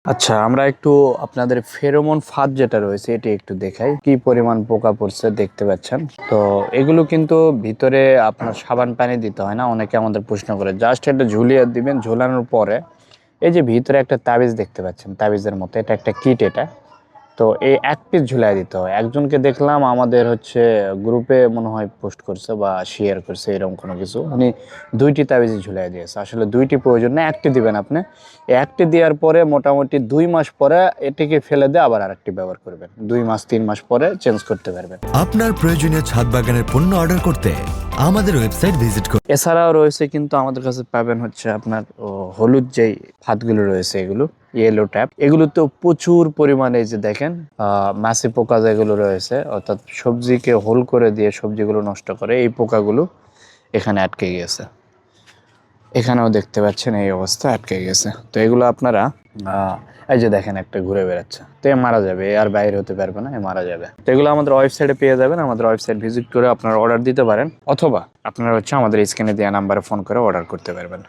আচ্ছা, আমরা একটু আপনাদের ফেরোমন ফাঁদ যেটা রয়েছে এটি একটু দেখাই। কি পরিমাণ পোকা পড়ছে দেখতে পাচ্ছেন। তো এগুলো কিন্তু ভিতরে আপনার সাবান পানি দিতে হয় না, অনেকে আমাদের প্রশ্ন করে। জাস্ট এটা ঝুলিয়ে দিবেন, ঝোলানোর পরে এই যে ভিতরে একটা তাবিজ দেখতে পাচ্ছেন, তাবিজের মতো, এটা একটা কিট। এটা তো এই এক পিস ঝুলাই দিতে হয়। একজনকে দেখলাম আমাদের হচ্ছে গ্রুপে মনে হয় পোস্ট করছে বা শেয়ার করছে, এরকম কোনো কিছু, উনি 2টি তাবিজ ঝুলাই দিয়েছে। আসলে 2টি প্রয়োজন না, একটি দিবেন আপনি। এই একটি দেওয়ার পরে মোটামুটি 2 মাস পরে এটিকে ফেলে দিয়ে আবার আরেকটি ব্যবহার করবেন। 2 মাস 3 মাস পরে চেঞ্জ করতে পারবেন। আপনার প্রয়োজনীয় ছাদ বাগানের পণ্য অর্ডার করতে আমাদের ওয়েবসাইট ভিজিট করুন। এছাড়াও রয়েছে কিন্তু আমাদের কাছে পাবেন হচ্ছে আপনার হলুদ যেই ফাতগুলো রয়েছে, এগুলো ইয়েলো ট্যাপ, এগুলোতেও প্রচুর পরিমাণে এই যে দেখেন মাছি পোকা যেগুলো রয়েছে, অর্থাৎ সবজিকে হোল করে দিয়ে সবজিগুলো নষ্ট করে, এই পোকাগুলো এখানে আটকে গিয়েছে। এখানেও দেখতে পাচ্ছেন এই অবস্থা, আটকে গেছে। তো এগুলো আপনারা এই যে দেখেন একটা ঘুরে বেড়াচ্ছে, তো এ মারা যাবে, এ আর বাইরে হতে পারবে না, এ মারা যাবে। তো এগুলো আমাদের ওয়েবসাইটে পেয়ে যাবেন। আমাদের ওয়েবসাইট ভিজিট করে আপনারা অর্ডার দিতে পারেন, অথবা আপনারা হচ্ছে আমাদের স্ক্রিনে দেওয়া নাম্বারে ফোন করে অর্ডার করতে পারবেন।